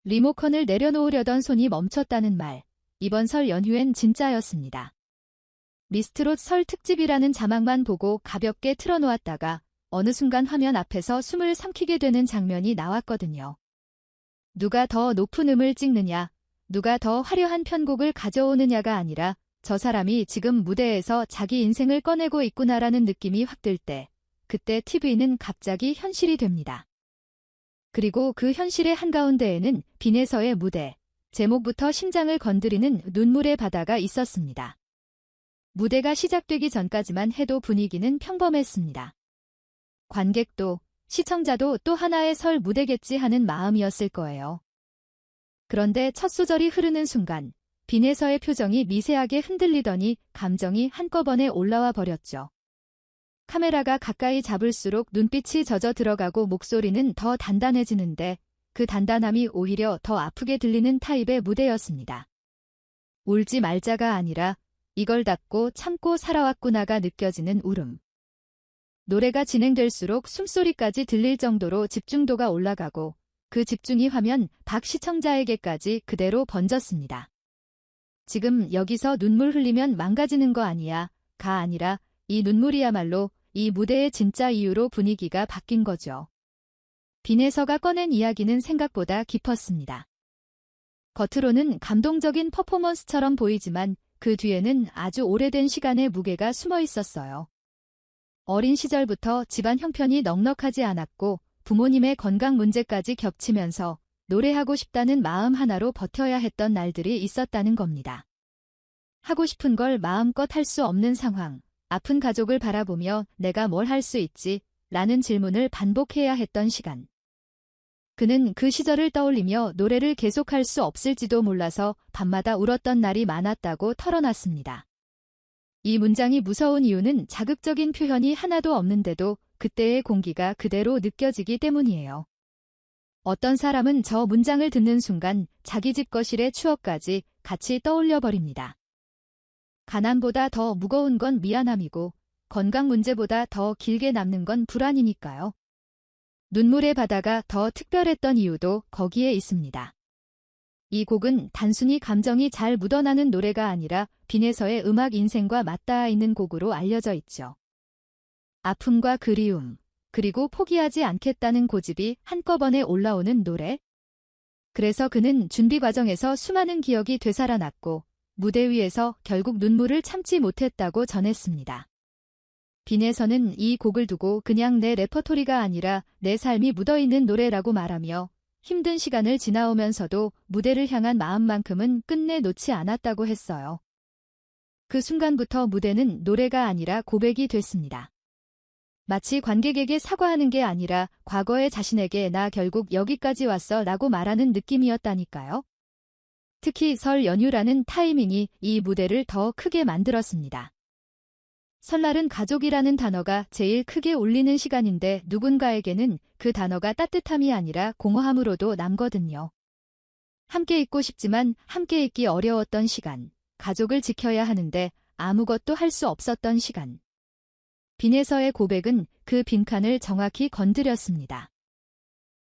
리모컨을 내려놓으려던 손이 멈췄다는 말. 이번 설 연휴엔 진짜였습니다. 미스트롯 설 특집이라는 자막만 보고 가볍게 틀어놓았다가 어느 순간 화면 앞에서 숨을 삼키게 되는 장면이 나왔거든요. 누가 더 높은 음을 찍느냐, 누가 더 화려한 편곡을 가져오느냐가 아니라 저 사람이 지금 무대에서 자기 인생을 꺼내고 있구나라는 느낌이 확 들 때, 그때 TV는 갑자기 현실이 됩니다. 그리고 그 현실의 한가운데에는 빈에서의 무대, 제목부터 심장을 건드리는 눈물의 바다가 있었습니다. 무대가 시작되기 전까지만 해도 분위기는 평범했습니다. 관객도, 시청자도 또 하나의 설 무대겠지 하는 마음이었을 거예요. 그런데 첫 소절이 흐르는 순간 빈에서의 표정이 미세하게 흔들리더니 감정이 한꺼번에 올라와 버렸죠. 카메라가 가까이 잡을수록 눈빛이 젖어 들어가고 목소리는 더 단단해지는데 그 단단함이 오히려 더 아프게 들리는 타입의 무대였습니다. 울지 말자가 아니라 이걸 닫고 참고 살아왔구나가 느껴지는 울음. 노래가 진행될수록 숨소리까지 들릴 정도로 집중도가 올라가고 그 집중이 화면 밖 시청자에게까지 그대로 번졌습니다. 지금 여기서 눈물 흘리면 망가지는 거 아니야, 가 아니라 이 눈물이야말로 이 무대의 진짜 이유로 분위기가 바뀐 거죠. 빈에서가 꺼낸 이야기는 생각보다 깊었습니다. 겉으로는 감동적인 퍼포먼스처럼 보이지만 그 뒤에는 아주 오래된 시간의 무게가 숨어 있었어요. 어린 시절부터 집안 형편이 넉넉하지 않았고 부모님의 건강 문제까지 겹치면서 노래하고 싶다는 마음 하나로 버텨야 했던 날들이 있었다는 겁니다. 하고 싶은 걸 마음껏 할 수 없는 상황, 아픈 가족을 바라보며 내가 뭘 할 수 있지? 라는 질문을 반복해야 했던 시간. 그는 그 시절을 떠올리며 노래를 계속할 수 없을지도 몰라서 밤마다 울었던 날이 많았다고 털어놨습니다. 이 문장이 무서운 이유는 자극적인 표현이 하나도 없는데도 그때의 공기가 그대로 느껴지기 때문이에요. 어떤 사람은 저 문장을 듣는 순간 자기 집 거실의 추억까지 같이 떠올려 버립니다. 가난보다 더 무거운 건 미안함이고 건강 문제보다 더 길게 남는 건 불안이니까요. 눈물의 바다가 더 특별했던 이유도 거기에 있습니다. 이 곡은 단순히 감정이 잘 묻어나는 노래가 아니라 빈에서의 음악 인생과 맞닿아 있는 곡으로 알려져 있죠. 아픔과 그리움, 그리고 포기하지 않겠다는 고집이 한꺼번에 올라오는 노래. 그래서 그는 준비 과정에서 수많은 기억이 되살아났고 무대 위에서 결국 눈물을 참지 못했다고 전했습니다. 빈에서는 이 곡을 두고 그냥 내 레퍼토리가 아니라 내 삶이 묻어있는 노래라고 말하며 힘든 시간을 지나오면서도 무대를 향한 마음만큼은 끝내 놓지 않았다고 했어요. 그 순간부터 무대는 노래가 아니라 고백이 됐습니다. 마치 관객에게 사과하는 게 아니라 과거의 자신에게 나 결국 여기까지 왔어 라고 말하는 느낌이었다니까요. 특히 설 연휴라는 타이밍이 이 무대를 더 크게 만들었습니다. 설날은 가족이라는 단어가 제일 크게 울리는 시간인데 누군가에게는 그 단어가 따뜻함이 아니라 공허함으로도 남거든요. 함께 있고 싶지만 함께 있기 어려웠던 시간, 가족을 지켜야 하는데 아무것도 할 수 없었던 시간. 빈에서의 고백은 그 빈칸을 정확히 건드렸습니다.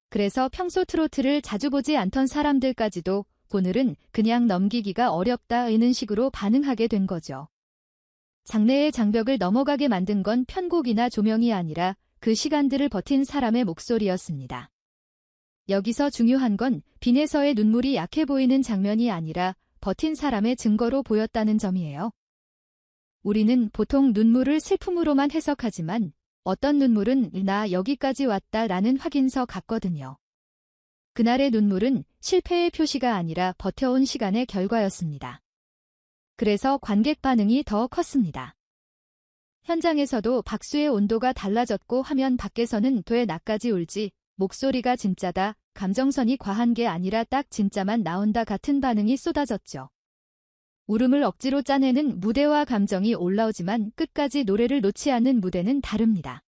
그래서 평소 트로트를 자주 보지 않던 사람들까지도 오늘은 그냥 넘기기가 어렵다는 식으로 반응하게 된 거죠. 장래의 장벽을 넘어가게 만든 건 편곡이나 조명이 아니라 그 시간들을 버틴 사람의 목소리였습니다. 여기서 중요한 건 빈에서의 눈물이 약해 보이는 장면이 아니라 버틴 사람의 증거로 보였다는 점이에요. 우리는 보통 눈물을 슬픔으로만 해석하지만 어떤 눈물은 나 여기까지 왔다라는 확인서 같거든요. 그날의 눈물은 실패의 표시가 아니라 버텨온 시간의 결과였습니다. 그래서 관객 반응이 더 컸습니다. 현장에서도 박수의 온도가 달라졌고 화면 밖에서는 돼 나까지 울지, 목소리가 진짜다, 감정선이 과한 게 아니라 딱 진짜만 나온다 같은 반응이 쏟아졌죠. 울음을 억지로 짜내는 무대와 감정이 올라오지만 끝까지 노래를 놓지 않는 무대는 다릅니다.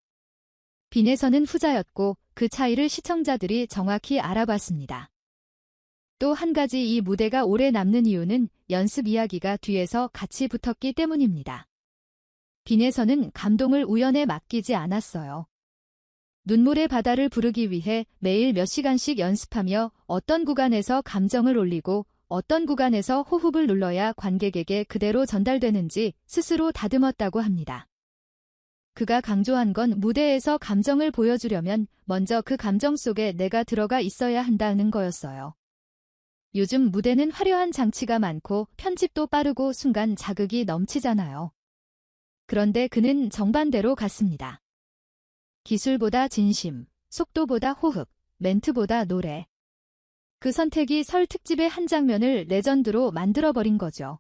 빈에서는 후자였고 그 차이를 시청자들이 정확히 알아봤습니다. 또 한 가지 이 무대가 오래 남는 이유는 연습 이야기가 뒤에서 같이 붙었기 때문입니다. 빈에서는 감동을 우연에 맡기지 않았어요. 눈물의 바다를 부르기 위해 매일 몇 시간씩 연습하며 어떤 구간에서 감정을 올리고 어떤 구간에서 호흡을 눌러야 관객에게 그대로 전달되는지 스스로 다듬었다고 합니다. 그가 강조한 건 무대에서 감정을 보여주려면 먼저 그 감정 속에 내가 들어가 있어야 한다는 거였어요. 요즘 무대는 화려한 장치가 많고 편집도 빠르고 순간 자극이 넘치잖아요. 그런데 그는 정반대로 갔습니다. 기술보다 진심, 속도보다 호흡, 멘트보다 노래. 그 선택이 설 특집의 한 장면을 레전드로 만들어버린 거죠.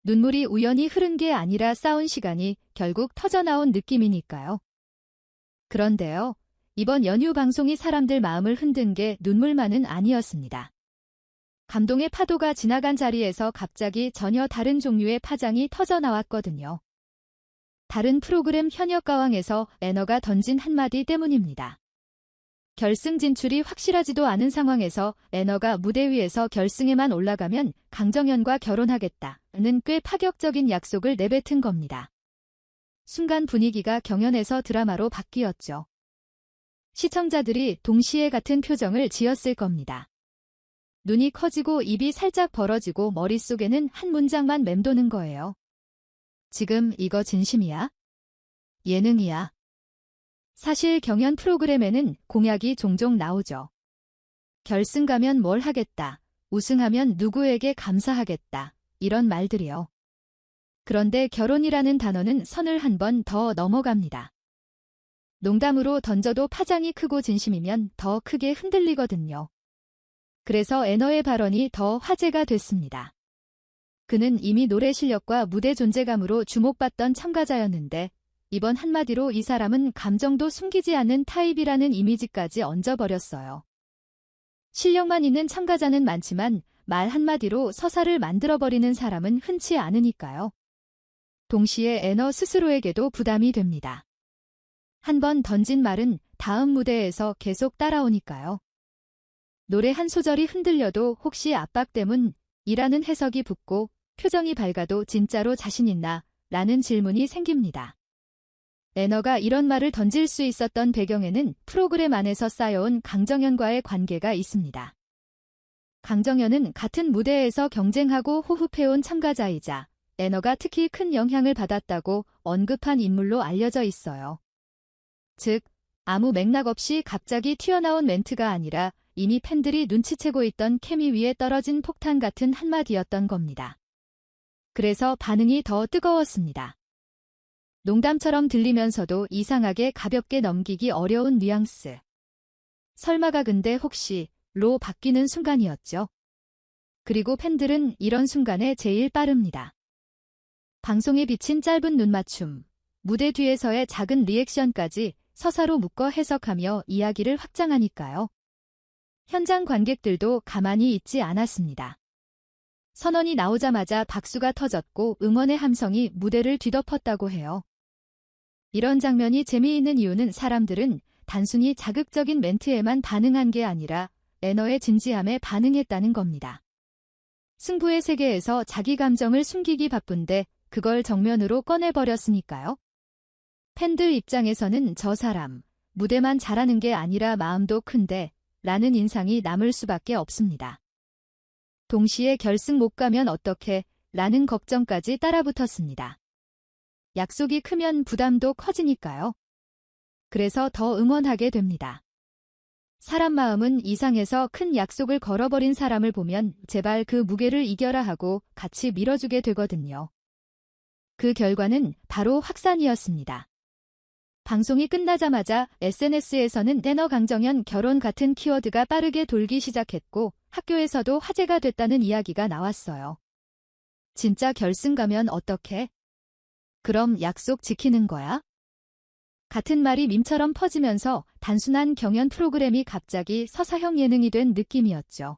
눈물이 우연히 흐른 게 아니라 싸운 시간이 결국 터져나온 느낌이니까요. 그런데요, 이번 연휴 방송이 사람들 마음을 흔든 게 눈물만은 아니었습니다. 감동의 파도가 지나간 자리에서 갑자기 전혀 다른 종류의 파장이 터져나왔거든요. 다른 프로그램 현역가왕에서 애너가 던진 한마디 때문입니다. 결승 진출이 확실하지도 않은 상황에서 애너가 무대 위에서 결승에만 올라가면 강정현과 결혼하겠다는 꽤 파격적인 약속을 내뱉은 겁니다. 순간 분위기가 경연에서 드라마로 바뀌었죠. 시청자들이 동시에 같은 표정을 지었을 겁니다. 눈이 커지고 입이 살짝 벌어지고 머릿속에는 한 문장만 맴도는 거예요. 지금 이거 진심이야? 예능이야? 사실 경연 프로그램에는 공약이 종종 나오죠. 결승 가면 뭘 하겠다, 우승하면 누구에게 감사하겠다, 이런 말들이요. 그런데 결혼이라는 단어는 선을 한 번 더 넘어갑니다. 농담으로 던져도 파장이 크고 진심이면 더 크게 흔들리거든요. 그래서 애너의 발언이 더 화제가 됐습니다. 그는 이미 노래 실력과 무대 존재감으로 주목받던 참가자였는데 이번 한마디로 이 사람은 감정도 숨기지 않는 타입이라는 이미지까지 얹어버렸어요. 실력만 있는 참가자는 많지만 말 한마디로 서사를 만들어버리는 사람은 흔치 않으니까요. 동시에 애너 스스로에게도 부담이 됩니다. 한 번 던진 말은 다음 무대에서 계속 따라오니까요. 노래 한 소절이 흔들려도 혹시 압박 때문이라는 해석이 붙고 표정이 밝아도 진짜로 자신 있나? 라는 질문이 생깁니다. 애너가 이런 말을 던질 수 있었던 배경에는 프로그램 안에서 쌓여온 강정현과의 관계가 있습니다. 강정현은 같은 무대에서 경쟁하고 호흡해온 참가자이자 애너가 특히 큰 영향을 받았다고 언급한 인물로 알려져 있어요. 즉, 아무 맥락 없이 갑자기 튀어나온 멘트가 아니라 이미 팬들이 눈치채고 있던 케미 위에 떨어진 폭탄 같은 한마디였던 겁니다. 그래서 반응이 더 뜨거웠습니다. 농담처럼 들리면서도 이상하게 가볍게 넘기기 어려운 뉘앙스. 설마가 근데 혹시?로 바뀌는 순간이었죠. 그리고 팬들은 이런 순간에 제일 빠릅니다. 방송에 비친 짧은 눈맞춤, 무대 뒤에서의 작은 리액션까지 서사로 묶어 해석하며 이야기를 확장하니까요. 현장 관객들도 가만히 있지 않았습니다. 선언이 나오자마자 박수가 터졌고 응원의 함성이 무대를 뒤덮었다고 해요. 이런 장면이 재미있는 이유는 사람들은 단순히 자극적인 멘트에만 반응한 게 아니라 애너의 진지함에 반응했다는 겁니다. 승부의 세계에서 자기 감정을 숨기기 바쁜데 그걸 정면으로 꺼내버렸으니까요. 팬들 입장에서는 저 사람, 무대만 잘하는 게 아니라 마음도 큰데 라는 인상이 남을 수밖에 없습니다. 동시에 결승 못 가면 어떡해? 라는 걱정까지 따라붙었습니다. 약속이 크면 부담도 커지니까요. 그래서 더 응원하게 됩니다. 사람 마음은 이상해서 큰 약속을 걸어버린 사람을 보면 제발 그 무게를 이겨라 하고 같이 밀어주게 되거든요. 그 결과는 바로 확산이었습니다. 방송이 끝나자마자 SNS에서는 애너 강정현 결혼 같은 키워드가 빠르게 돌기 시작했고 학교에서도 화제가 됐다는 이야기가 나왔어요. 진짜 결승 가면 어떡해? 그럼 약속 지키는 거야? 같은 말이 밈처럼 퍼지면서 단순한 경연 프로그램이 갑자기 서사형 예능이 된 느낌이었죠.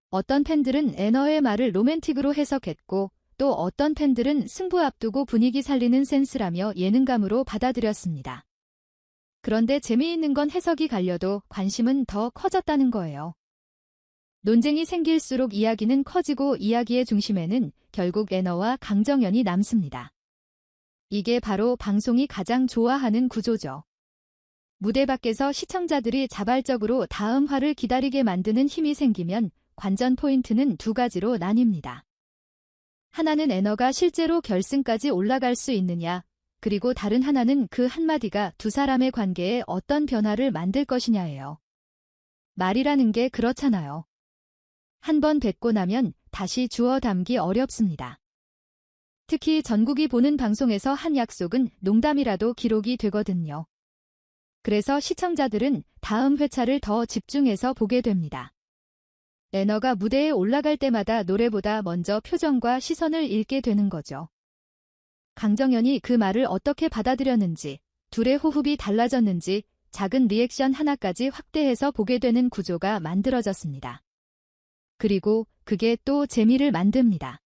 어떤 팬들은 애너의 말을 로맨틱으로 해석했고 또 어떤 팬들은 승부 앞두고 분위기 살리는 센스라며 예능감으로 받아들였습니다. 그런데 재미있는 건 해석이 갈려도 관심은 더 커졌다는 거예요. 논쟁이 생길수록 이야기는 커지고 이야기의 중심에는 결국 애너와 강정현이 남습니다. 이게 바로 방송이 가장 좋아하는 구조죠. 무대 밖에서 시청자들이 자발적으로 다음 화를 기다리게 만드는 힘이 생기면 관전 포인트는 두 가지로 나뉩니다. 하나는 애너가 실제로 결승까지 올라갈 수 있느냐, 그리고 다른 하나는 그 한마디가 두 사람의 관계에 어떤 변화를 만들 것이냐예요. 말이라는 게 그렇잖아요. 한 번 뱉고 나면 다시 주워 담기 어렵습니다. 특히 전국이 보는 방송에서 한 약속은 농담이라도 기록이 되거든요. 그래서 시청자들은 다음 회차를 더 집중해서 보게 됩니다. 애너가 무대에 올라갈 때마다 노래보다 먼저 표정과 시선을 읽게 되는 거죠. 강정연이 그 말을 어떻게 받아들였는지, 둘의 호흡이 달라졌는지 작은 리액션 하나까지 확대해서 보게 되는 구조가 만들어졌습니다. 그리고 그게 또 재미를 만듭니다.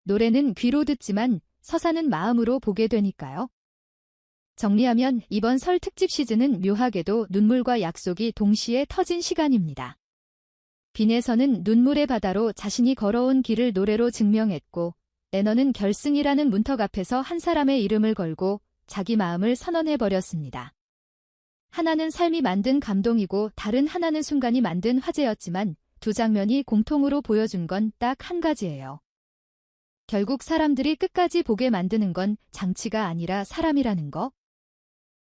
노래는 귀로 듣지만 서사는 마음으로 보게 되니까요. 정리하면 이번 설 특집 시즌은 묘하게도 눈물과 약속이 동시에 터진 시간입니다. 빈에서는 눈물의 바다로 자신이 걸어온 길을 노래로 증명했고, 애너는 결승이라는 문턱 앞에서 한 사람의 이름을 걸고 자기 마음을 선언해버렸습니다. 하나는 삶이 만든 감동이고 다른 하나는 순간이 만든 화제였지만 두 장면이 공통으로 보여준 건 딱 한 가지예요. 결국 사람들이 끝까지 보게 만드는 건 장치가 아니라 사람이라는 거.